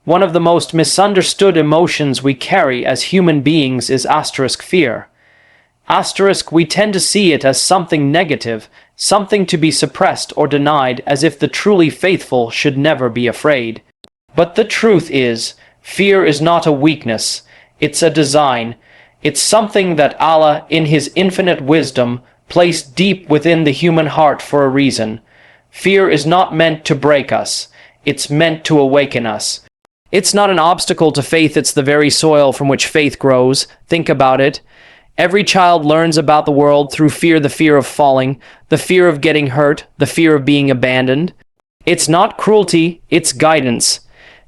One of the most misunderstood emotions we carry as human beings is fear. We tend to see it as something negative, something to be suppressed or denied, as if the truly faithful should never be afraid. But the truth is, fear is not a weakness, it's a design. It's something that Allah, in His infinite wisdom, placed deep within the human heart for a reason. Fear is not meant to break us, it's meant to awaken us. It's not an obstacle to faith, it's the very soil from which faith grows. Think about it. Every child learns about the world through fear, the fear of falling, the fear of getting hurt, the fear of being abandoned. It's not cruelty, it's guidance.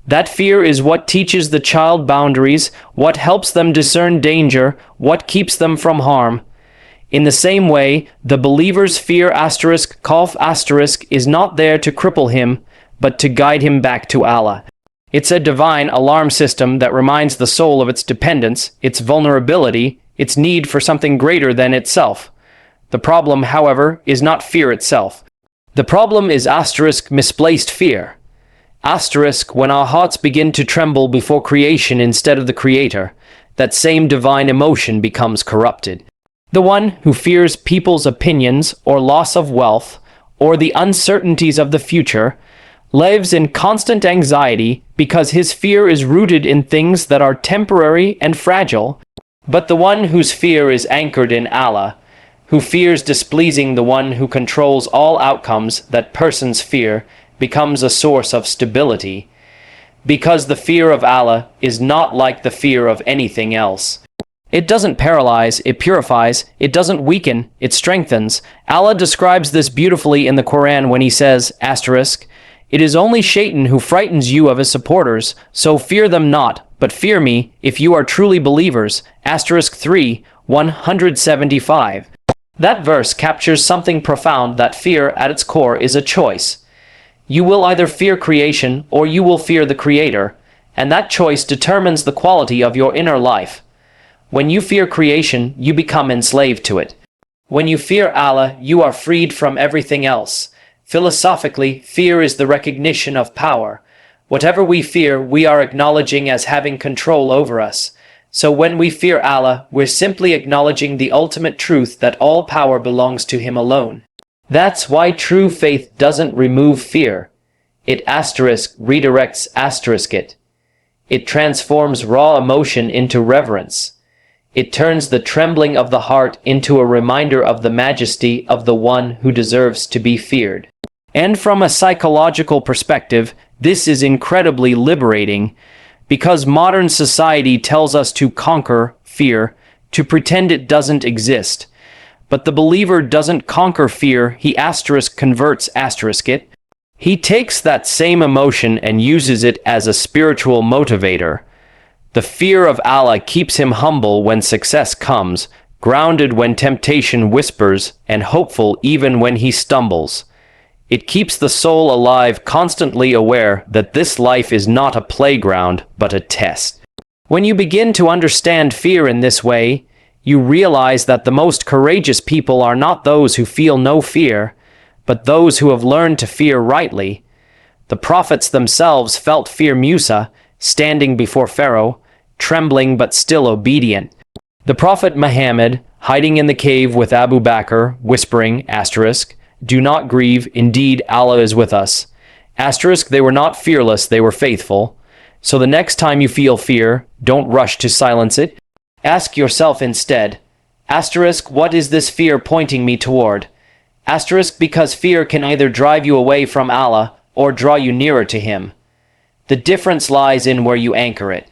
That fear is what teaches the child boundaries, what helps them discern danger, what keeps them from harm. In the same way, the believer's fear is not there to cripple him, but to guide him back to Allah. It's a divine alarm system that reminds the soul of its dependence, its vulnerability, its need for something greater than itself. The problem, however, is not fear itself. The problem is misplaced fear. When our hearts begin to tremble before creation instead of the Creator, that same divine emotion becomes corrupted. The one who fears people's opinions or loss of wealth or the uncertainties of the future lives in constant anxiety because his fear is rooted in things that are temporary and fragile. But the one whose fear is anchored in Allah, who fears displeasing the one who controls all outcomes, that person's fear becomes a source of stability, because the fear of Allah is not like the fear of anything else. It doesn't paralyze, it purifies, it doesn't weaken, it strengthens. Allah describes this beautifully in the Quran when He says, "It is only Shaitan who frightens you of his supporters, so fear them not, but fear me if you are truly believers." 3:175. That verse captures something profound, that fear at its core is a choice. You will either fear creation or you will fear the Creator, and that choice determines the quality of your inner life. When you fear creation, you become enslaved to it. When you fear Allah, you are freed from everything else. Philosophically, fear is the recognition of power. Whatever we fear, we are acknowledging as having control over us. So when we fear Allah, we're simply acknowledging the ultimate truth that all power belongs to Him alone. That's why true faith doesn't remove fear. It redirects it. It transforms raw emotion into reverence. It turns the trembling of the heart into a reminder of the majesty of the one who deserves to be feared. And from a psychological perspective, this is incredibly liberating, because modern society tells us to conquer fear, to pretend it doesn't exist. But the believer doesn't conquer fear, he converts it. He takes that same emotion and uses it as a spiritual motivator. The fear of Allah keeps him humble when success comes, grounded when temptation whispers, and hopeful even when he stumbles. It keeps the soul alive, constantly aware that this life is not a playground, but a test. When you begin to understand fear in this way, you realize that the most courageous people are not those who feel no fear, but those who have learned to fear rightly. The prophets themselves felt fear. Musa, standing before Pharaoh, trembling but still obedient. The Prophet Muhammad, hiding in the cave with Abu Bakr, whispering, "Do not grieve, indeed Allah is with us." They were not fearless, they were faithful. So the next time you feel fear, don't rush to silence it. Ask yourself instead, what is this fear pointing me toward? Because fear can either drive you away from Allah or draw you nearer to Him. The difference lies in where you anchor it.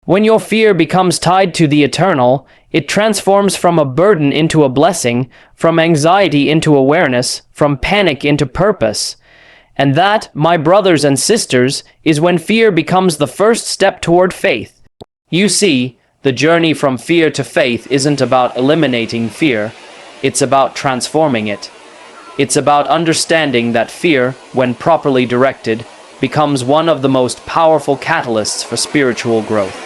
When your fear becomes tied to the eternal, it transforms from a burden into a blessing, from anxiety into awareness, from panic into purpose. And that, my brothers and sisters, is when fear becomes the first step toward faith. You see, the journey from fear to faith isn't about eliminating fear, it's about transforming it. It's about understanding that fear, when properly directed, becomes one of the most powerful catalysts for spiritual growth.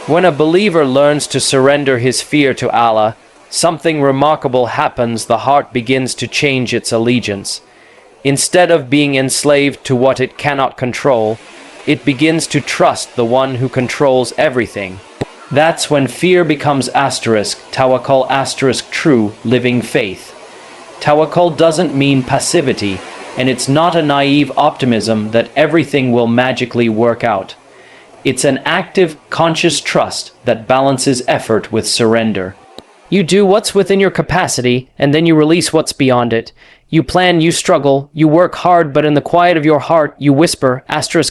When a believer learns to surrender his fear to Allah, something remarkable happens. The heart begins to change its allegiance. Instead of being enslaved to what it cannot control, it begins to trust the one who controls everything. That's when fear becomes tawakkul true living faith. Tawakkul doesn't mean passivity, and it's not a naive optimism that everything will magically work out. It's an active, conscious trust that balances effort with surrender. You do what's within your capacity, and then you release what's beyond it. You plan, you struggle, you work hard, but in the quiet of your heart, you whisper,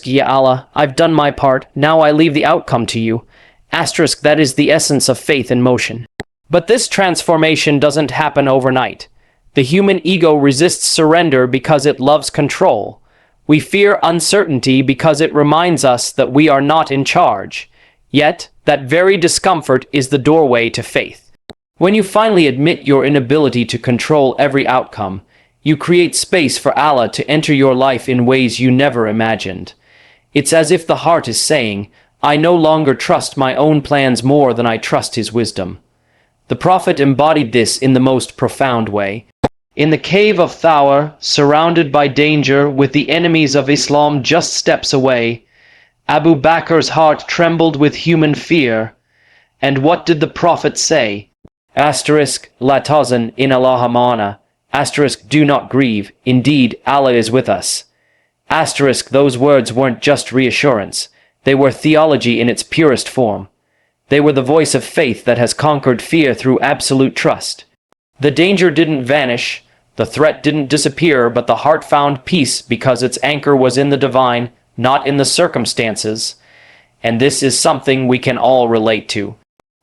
Ya Allah, I've done my part, now I leave the outcome to you. That is the essence of faith in motion. But this transformation doesn't happen overnight. The human ego resists surrender because it loves control. We fear uncertainty because it reminds us that we are not in charge. Yet, that very discomfort is the doorway to faith. When you finally admit your inability to control every outcome, you create space for Allah to enter your life in ways you never imagined. It's as if the heart is saying, I no longer trust my own plans more than I trust His wisdom. The Prophet embodied this in the most profound way. In the cave of Thawr, surrounded by danger with the enemies of Islam just steps away, Abu Bakr's heart trembled with human fear. And what did the Prophet say? La tahzan in Allah ma'ana. Do not grieve. Indeed, Allah is with us. Those words weren't just reassurance. They were theology in its purest form. They were the voice of faith that has conquered fear through absolute trust. The danger didn't vanish, the threat didn't disappear, but the heart found peace because its anchor was in the divine, not in the circumstances. And this is something we can all relate to.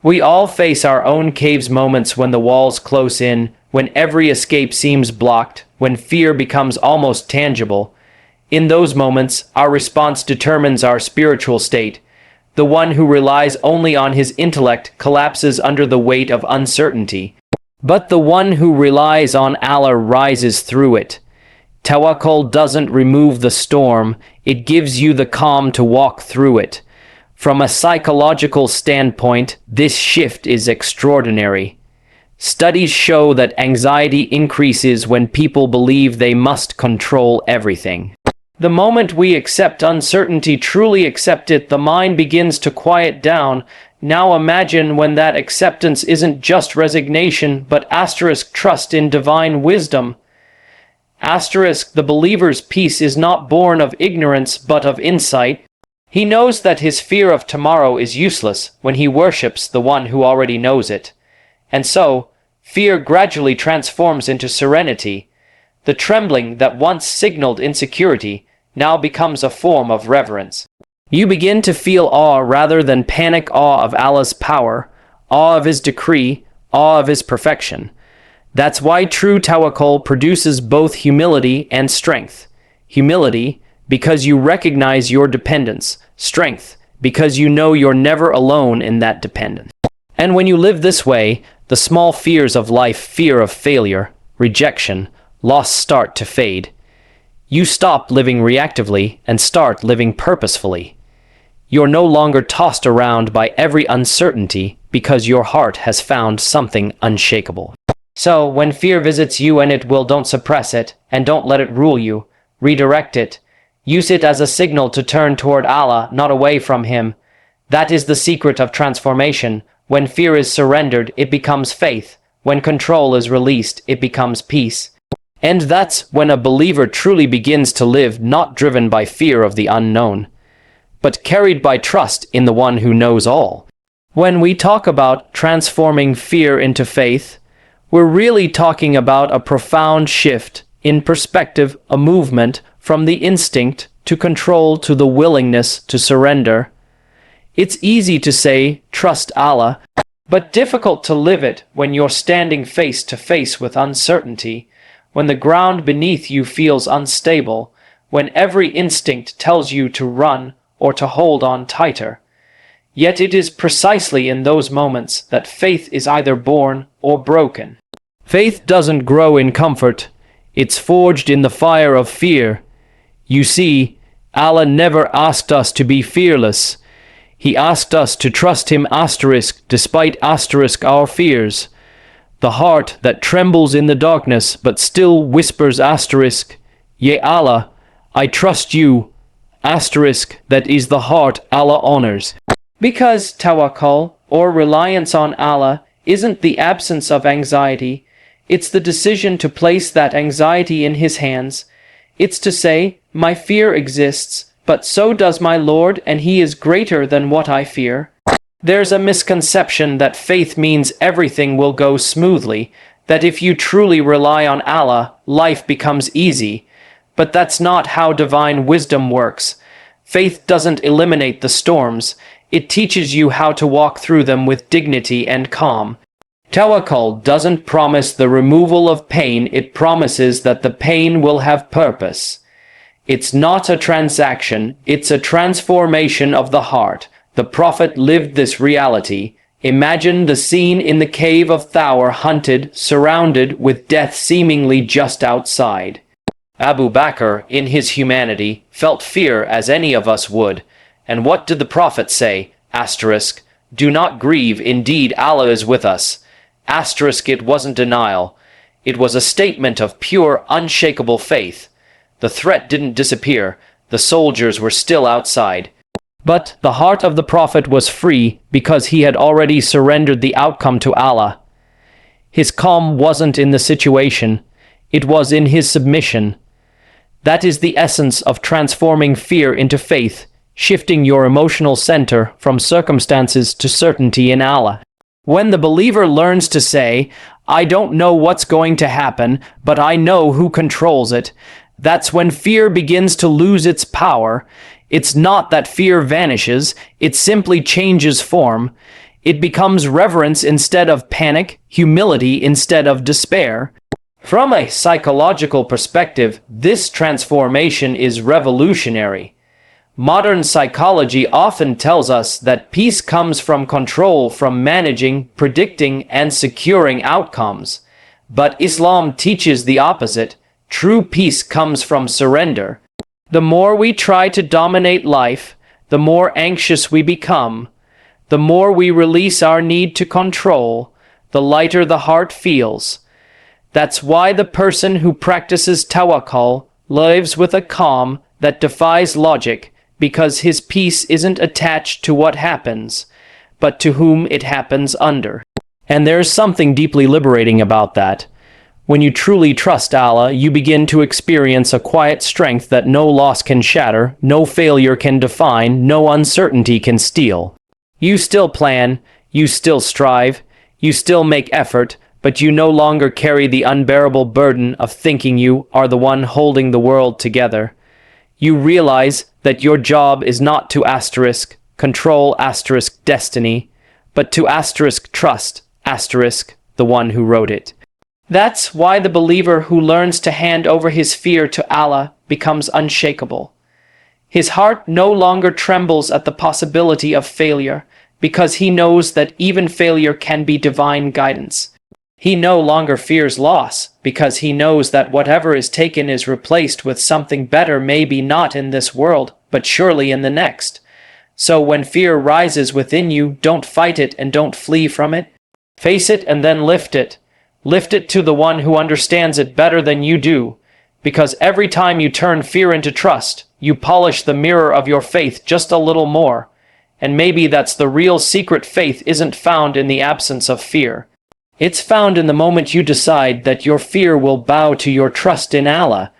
We all face our own caves moments when the walls close in, when every escape seems blocked, when fear becomes almost tangible. In those moments, our response determines our spiritual state. The one who relies only on his intellect collapses under the weight of uncertainty. But the one who relies on Allah rises through it. Tawakkul doesn't remove the storm, it gives you the calm to walk through it. From a psychological standpoint, this shift is extraordinary. Studies show that anxiety increases when people believe they must control everything. The moment we accept uncertainty, truly accept it, the mind begins to quiet down. Now imagine when that acceptance isn't just resignation, but trust in divine wisdom. The believer's peace is not born of ignorance, but of insight. He knows that his fear of tomorrow is useless when he worships the one who already knows it. And so, fear gradually transforms into serenity. The trembling that once signaled insecurity now becomes a form of reverence. You begin to feel awe rather than panic, awe of Allah's power, awe of His decree, awe of His perfection. That's why true tawakkul produces both humility and strength. Humility, because you recognize your dependence. Strength, because you know you're never alone in that dependence. And when you live this way, the small fears of life, fear of failure, rejection, loss start to fade. You stop living reactively and start living purposefully. You're no longer tossed around by every uncertainty because your heart has found something unshakable. So, when fear visits you don't suppress it, and don't let it rule you. Redirect it. Use it as a signal to turn toward Allah, not away from Him. That is the secret of transformation. When fear is surrendered, it becomes faith. When control is released, it becomes peace. And that's when a believer truly begins to live not driven by fear of the unknown, but carried by trust in the one who knows all. When we talk about transforming fear into faith, we're really talking about a profound shift in perspective, a movement from the instinct to control to the willingness to surrender. It's easy to say, trust Allah, but difficult to live it when you're standing face to face with uncertainty, when the ground beneath you feels unstable, when every instinct tells you to run or to hold on tighter. Yet it is precisely in those moments that faith is either born or broken. Faith doesn't grow in comfort, it's forged in the fire of fear. You see, Allah never asked us to be fearless. He asked us to trust Him despite our fears. The heart that trembles in the darkness but still whispers, Ya Allah, I trust you. that is the heart Allah honors. Because tawakkul, or reliance on Allah, isn't the absence of anxiety, it's the decision to place that anxiety in His hands. It's to say, my fear exists, but so does my Lord, and He is greater than what I fear. There's a misconception that faith means everything will go smoothly, that if you truly rely on Allah, life becomes easy. But that's not how divine wisdom works. Faith doesn't eliminate the storms. It teaches you how to walk through them with dignity and calm. Tawakkul doesn't promise the removal of pain, it promises that the pain will have purpose. It's not a transaction, it's a transformation of the heart. The Prophet lived this reality. Imagine the scene in the cave of Thawr, hunted, surrounded, with death seemingly just outside. Abu Bakr, in his humanity, felt fear as any of us would. And what did the Prophet say? Do not grieve, indeed Allah is with us. It wasn't denial. It was a statement of pure, unshakable faith. The threat didn't disappear. The soldiers were still outside. But the heart of the Prophet was free because he had already surrendered the outcome to Allah. His calm wasn't in the situation. It was in his submission. That is the essence of transforming fear into faith, shifting your emotional center from circumstances to certainty in Allah. When the believer learns to say, I don't know what's going to happen, but I know who controls it, that's when fear begins to lose its power. It's not that fear vanishes, it simply changes form. It becomes reverence instead of panic, humility instead of despair. From a psychological perspective, this transformation is revolutionary. Modern psychology often tells us that peace comes from control, from managing, predicting, and securing outcomes. But Islam teaches the opposite. True peace comes from surrender. The more we try to dominate life, the more anxious we become. The more we release our need to control, the lighter the heart feels. That's why the person who practices tawakkul lives with a calm that defies logic, because his peace isn't attached to what happens, but to whom it happens under. And there's something deeply liberating about that. When you truly trust Allah, you begin to experience a quiet strength that no loss can shatter, no failure can define, no uncertainty can steal. You still plan, you still strive, you still make effort, but you no longer carry the unbearable burden of thinking you are the one holding the world together. You realize that your job is not to control destiny, but to trust the one who wrote it. That's why the believer who learns to hand over his fear to Allah becomes unshakable. His heart no longer trembles at the possibility of failure, because he knows that even failure can be divine guidance. He no longer fears loss, because he knows that whatever is taken is replaced with something better, maybe not in this world, but surely in the next. So when fear rises within you, don't fight it and don't flee from it. Face it and then lift it. Lift it to the one who understands it better than you do, because every time you turn fear into trust, you polish the mirror of your faith just a little more. And maybe that's the real secret. Faith isn't found in the absence of fear. It's found in the moment you decide that your fear will bow to your trust in Allah.